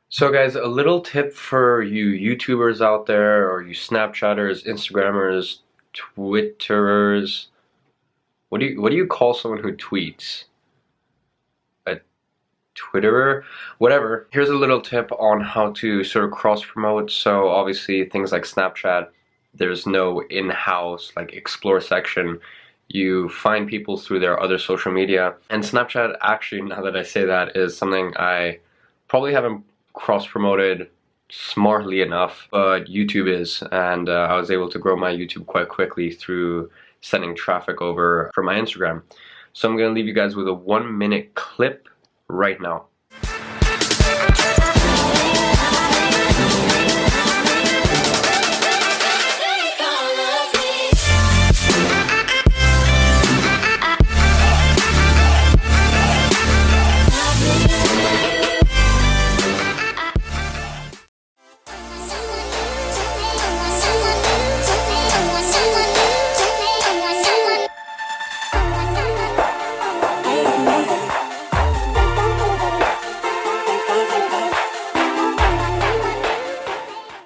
So guys, a little tip for you YouTubers out there, or you Snapchatters, Instagrammers, Twitterers. What do you call someone who tweets? A Twitterer? Whatever. Here's a little tip on how to sort of cross promote. So obviously things like Snapchat, there's no in-house like explore section. You find people through their other social media. And Snapchat, actually, now that I say that, is something I probably haven't cross-promoted smartly enough, but YouTube is, and I was able to grow my YouTube quite quickly through sending traffic over for my Instagram. So I'm going to leave you guys with a 1-minute clip right now.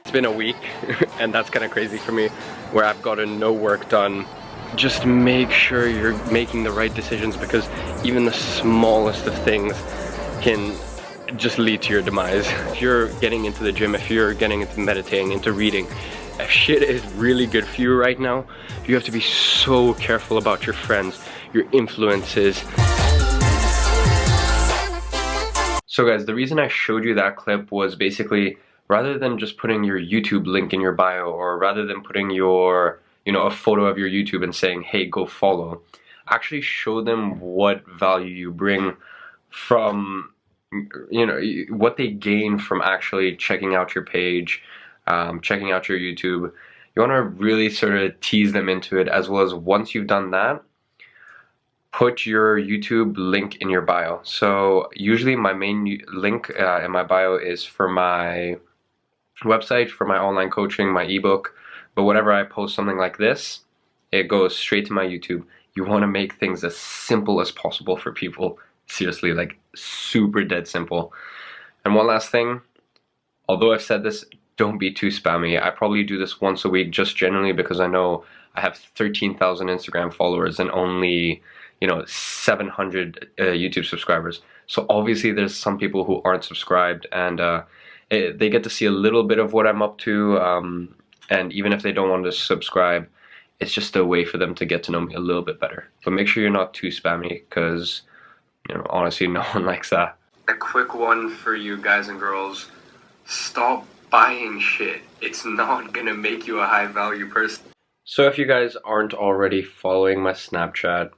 It's been a week, and that's kind of crazy for me, where I've gotten no work done. Just make sure you're making the right decisions, because even the smallest of things can just lead to your demise. If you're getting into the gym, if you're getting into meditating, into reading, if shit is really good for you right now, you have to be so careful about your friends, your influences. So guys, the reason I showed you that clip was basically, rather than just putting your YouTube link in your bio, or rather than putting your, a photo of your YouTube and saying, hey, go follow, actually show them what value you bring from, what they gain from actually checking out your page, checking out your YouTube. You want to really sort of tease them into it, as well as once you've done that, put your YouTube link in your bio. So usually my main link in my bio is for my website, for my online coaching, my ebook, but whenever I post something like this, it goes straight to my YouTube. You want to make things as simple as possible for people. Seriously, like super dead simple. And one last thing, although I've said this, don't be too spammy. I probably do this once a week, just generally because I know I have 13,000 Instagram followers and only 700 YouTube subscribers. So obviously there's some people who aren't subscribed, and they get to see a little bit of what I'm up to, and even if they don't want to subscribe, it's just a way for them to get to know me a little bit better. But make sure you're not too spammy, because honestly, no one likes that. A quick one for you guys and girls: stop buying shit. It's not gonna make you a high value person. So if you guys aren't already following my Snapchat,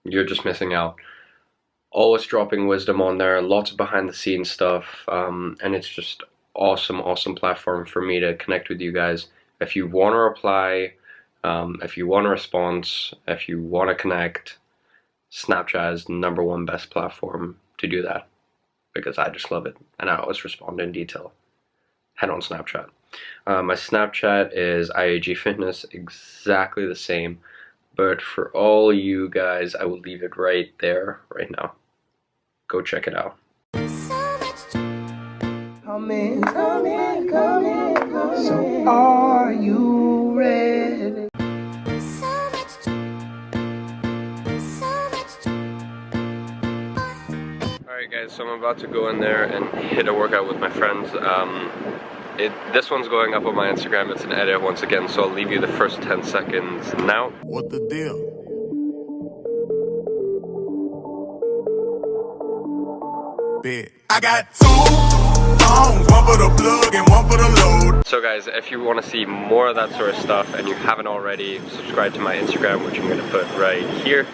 you're just missing out. Always dropping wisdom on there, lots of behind the scenes stuff, and it's just awesome platform for me to connect with you guys. If you want to reply, if you want a response, if you want to connect, Snapchat is the #1 best platform to do that, because I just love it and I always respond in detail. Head on Snapchat. My Snapchat is iagfitness, exactly the same. But for all you guys, I will leave it right there, right now. Go check it out. Come in. So are you ready? Alright guys, so I'm about to go in there and hit a workout with my friends. This one's going up on my Instagram. It's an edit once again, so I'll leave you the first 10 seconds now. What the deal? Bet. I got 2 phones, one for the plug and one for the load. So guys, if you want to see more of that sort of stuff and you haven't already, subscribe to my Instagram, which I'm going to put right here.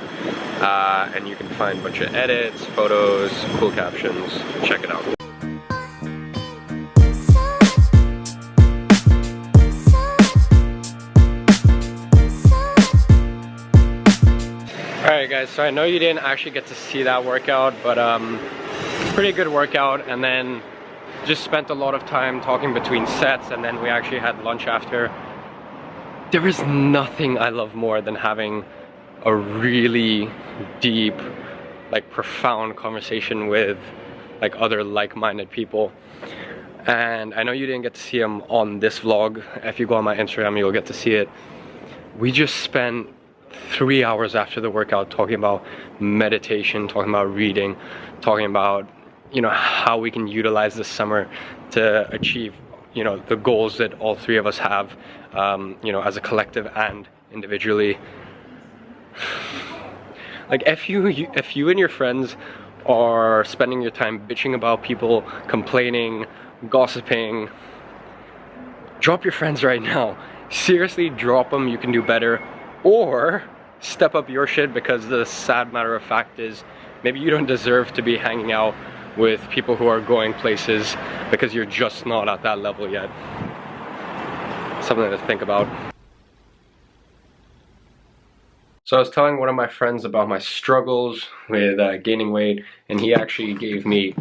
And you can find a bunch of edits, photos, cool captions. Check it out. Alright guys, so I know you didn't actually get to see that workout, but pretty good workout, and then just spent a lot of time talking between sets, and then we actually had lunch after. There is nothing I love more than having a really deep, like profound conversation with like other like-minded people. And I know you didn't get to see them on this vlog. If you go on my Instagram, you'll get to see it. We just spent 3 hours after the workout talking about meditation, talking about reading, talking about, you know, how we can utilize this summer to achieve, you know, the goals that all three of us have, you know, as a collective and individually. Like, if you and your friends are spending your time bitching about people, complaining, gossiping, drop your friends right now. Seriously, drop them. You can do better. Or step up your shit, because the sad matter of fact is maybe you don't deserve to be hanging out with people who are going places, because you're just not at that level yet. Something to think about. So I was telling one of my friends about my struggles with gaining weight, and he actually gave me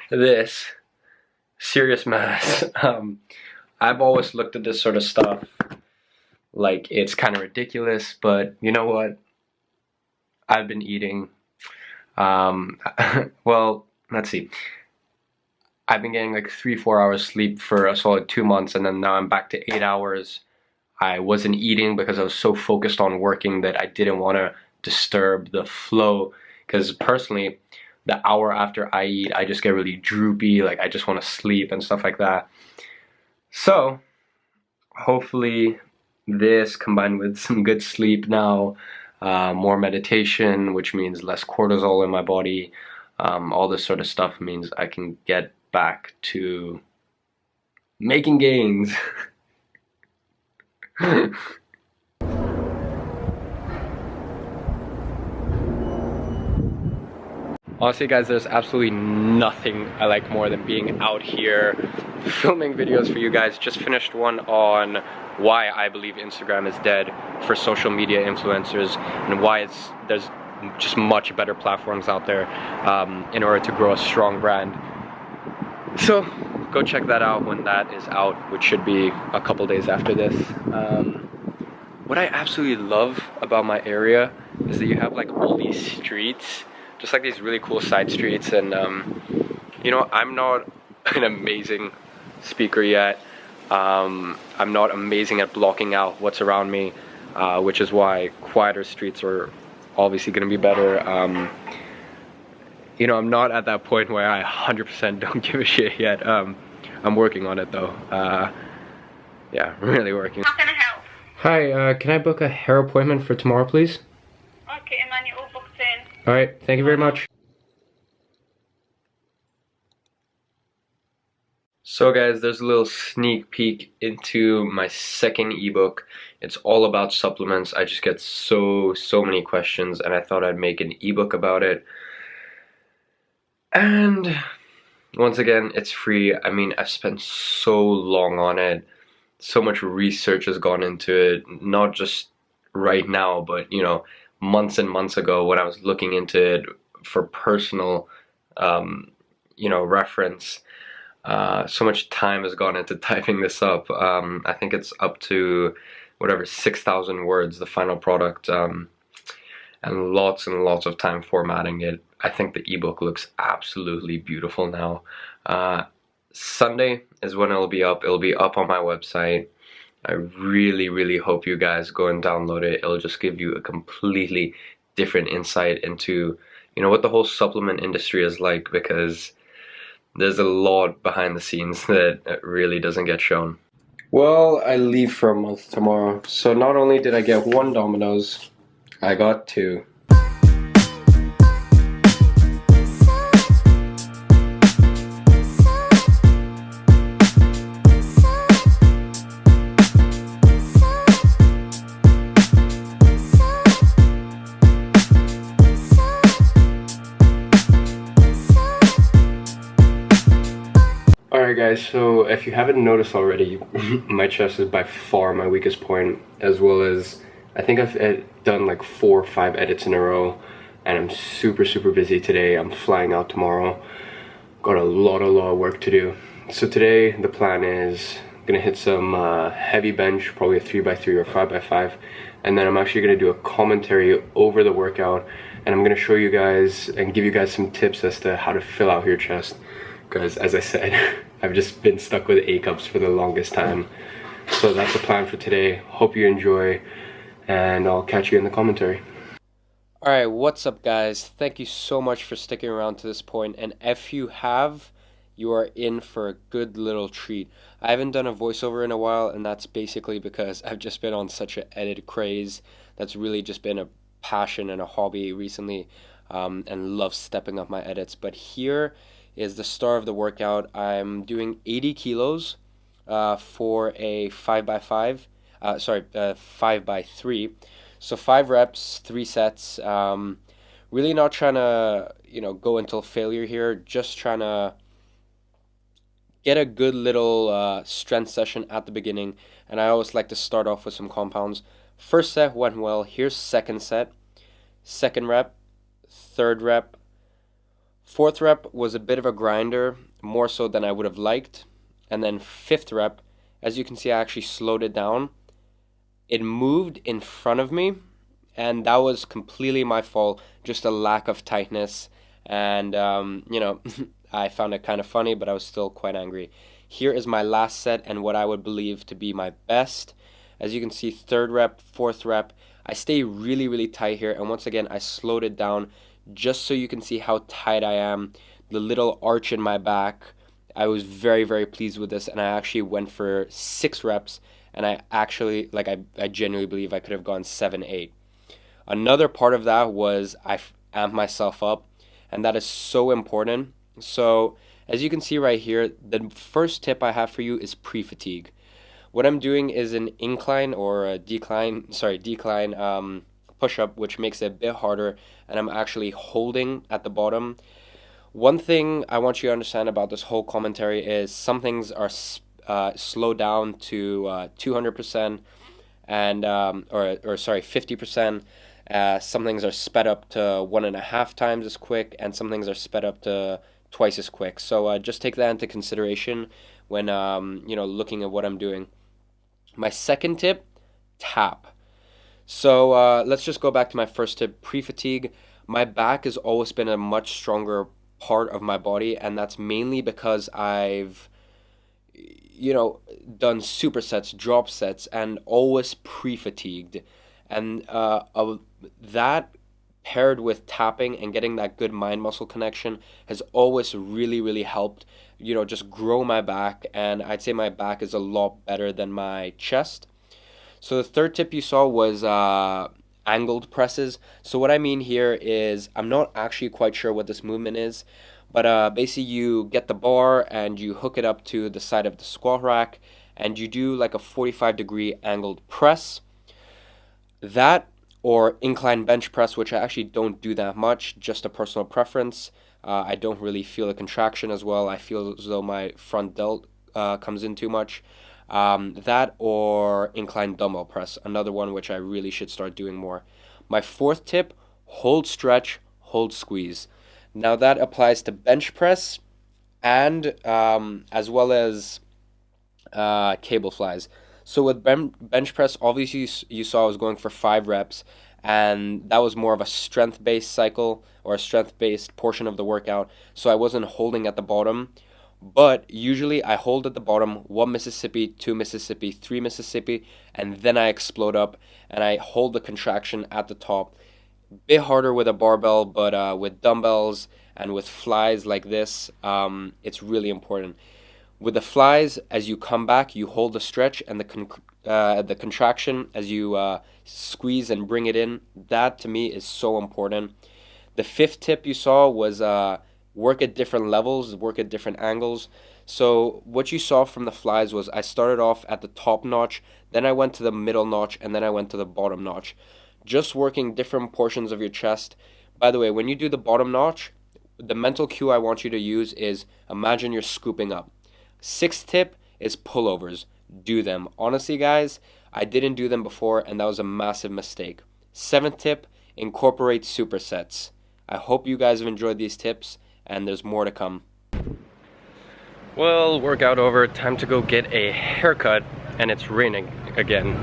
this serious mass. I've always looked at this sort of stuff like it's kind of ridiculous, but you know what? I've been eating, well, let's see. I've been getting like 3-4 hours sleep for a solid 2 months, and then now I'm back to 8 hours. I wasn't eating because I was so focused on working that I didn't want to disturb the flow, because personally, the hour after I eat, I just get really droopy, like I just want to sleep and stuff like that. So hopefully this, combined with some good sleep now, more meditation, which means less cortisol in my body, all this sort of stuff means I can get back to making gains. Honestly guys, there's absolutely nothing I like more than being out here filming videos for you guys. Just finished one on why I believe Instagram is dead for social media influencers, and why there's just much better platforms out there in order to grow a strong brand. So go check that out when that is out, which should be a couple days after this. What I absolutely love about my area is that you have like all these streets, just like these really cool side streets, and you know, I'm not an amazing speaker yet. I'm not amazing at blocking out what's around me, which is why quieter streets are obviously going to be better. You know, I'm not at that point where I 100% don't give a shit yet. I'm working on it though. Yeah, really working. How can I help? Hi, can I book a hair appointment for tomorrow, please? Okay, and then you're all booked in. Alright, thank you very much. So guys, there's a little sneak peek into my second ebook. It's all about supplements. I just get so many questions, and I thought I'd make an ebook about it. And once again, it's free. I mean, I've spent so long on it. So much research has gone into it, not just right now, but you know, months and months ago when I was looking into it for personal, you know, reference. So much time has gone into typing this up. I think it's up to whatever 6,000 words, the final product, and lots of time formatting it. I think the ebook looks absolutely beautiful now. Sunday is when it'll be up. It'll be up on my website. I really hope you guys go and download it. It'll just give you a completely different insight into, you know, what the whole supplement industry is like, because there's a lot behind the scenes that really doesn't get shown. Well, I leave for a month tomorrow, so not only did I get 1 Domino's, I got 2. Alright guys, so if you haven't noticed already, my chest is by far my weakest point, as well as I think I've done like 4 or 5 edits in a row, and I'm super busy today. I'm flying out tomorrow. Got a lot of work to do. So today the plan is I'm gonna hit some heavy bench, probably a 3x3 or 5x5. and then I'm actually going to do a commentary over the workout, and I'm going to show you guys and give you guys some tips as to how to fill out your chest, because as I said, I've just been stuck with A cups for the longest time. So that's the plan for today. Hope you enjoy, and I'll catch you in the commentary. Alright, what's up guys? Thank you so much for sticking around to this point, and if you have, you are in for a good little treat. I haven't done a voiceover in a while, and that's basically because I've just been on such an edit craze. That's really just been a passion and a hobby recently, and love stepping up my edits. But here is the start of the workout. I'm doing 80 kilos for a 5x5, 5x3. So 5 reps, 3 sets. Really not trying to, go until failure here. Just trying to get a good little strength session at the beginning, and I always like to start off with some compounds. First set went well. Here's second set, second rep, third rep. Fourth rep was a bit of a grinder, more so than I would have liked. And then fifth rep, as you can see, I actually slowed it down. It moved in front of me, and that was completely my fault, just a lack of tightness. And, I found it kind of funny, but I was still quite angry. Here is my last set and what I would believe to be my best. As you can see, third rep, fourth rep. I stay really, really tight here. And once again, I slowed it down just so you can see how tight I am. The little arch in my back. I was very, very pleased with this. And I actually went for 6 reps. And I actually, I genuinely believe I could have gone 7, 8. Another part of that was I amped myself up. And that is so important. So as you can see right here, the first tip I have for you is pre-fatigue. What I'm doing is an incline or a decline push-up, which makes it a bit harder, and I'm actually holding at the bottom. One thing I want you to understand about this whole commentary is some things are slowed down to 200% and 50%. Some things are sped up to 1.5 times as quick, and some things are sped up to twice as quick. So just take that into consideration when looking at what I'm doing. My second tip, tap. So let's just go back to my first tip, pre-fatigue. My back has always been a much stronger part of my body, and that's mainly because I've done supersets, drop sets, and always pre-fatigued. And that paired with tapping and getting that good mind muscle connection has always really, really helped, just grow my back. And I'd say my back is a lot better than my chest. So the third tip you saw was angled presses. So what I mean here is, I'm not actually quite sure what this movement is, but basically you get the bar and you hook it up to the side of the squat rack and you do like a 45-degree angled press. That or incline bench press, which I actually don't do that much, just a personal preference. I don't really feel a contraction as well. I feel as though my front delt comes in too much. That or incline dumbbell press, another one which I really should start doing more. My fourth tip, hold stretch, hold squeeze. Now that applies to bench press and as well as cable flies. So with bench press, obviously you saw I was going for 5 reps, and that was more of a strength-based cycle or a strength-based portion of the workout, so I wasn't holding at the bottom. But usually I hold at the bottom 1 Mississippi, 2 Mississippi, 3 Mississippi, and then I explode up, and I hold the contraction at the top. Bit harder with a barbell, but with dumbbells and with flies like this, it's really important. With the flies, as you come back, you hold the stretch and the contraction as you squeeze and bring it in. That to me is so important. The fifth tip you saw was work at different levels, work at different angles. So what you saw from the flies was I started off at the top notch, then I went to the middle notch, and then I went to the bottom notch. Just working different portions of your chest. By the way, when you do the bottom notch, the mental cue I want you to use is imagine you're scooping up. Sixth tip is pullovers. Do them. Honestly, guys, I didn't do them before, and that was a massive mistake. Seventh tip, incorporate supersets. I hope you guys have enjoyed these tips, and there's more to come. Well, workout over. Time to go get a haircut, and it's raining again.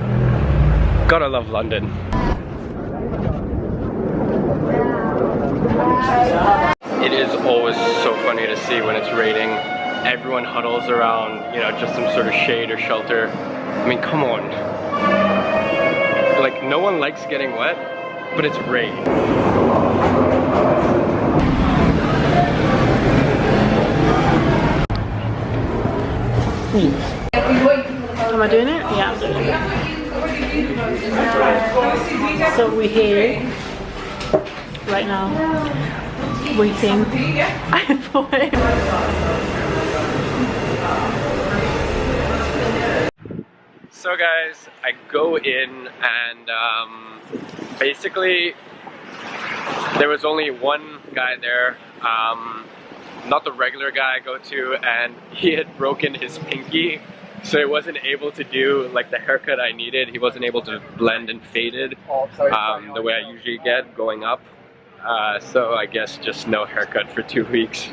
Gotta love London. It is always so funny to see when it's raining. Everyone huddles around, you know, just some sort of shade or shelter. I mean, come on. Like, no one likes getting wet, but it's rain. Am I doing it? Yeah, I'm doing it. So we're here right now, waiting for him. So guys, I go in and basically there was only one guy there, not the regular guy I go to, and he had broken his pinky, so he wasn't able to do like the haircut I needed. He wasn't able to blend and fade it the way I usually get going up. So I guess just no haircut for 2 weeks.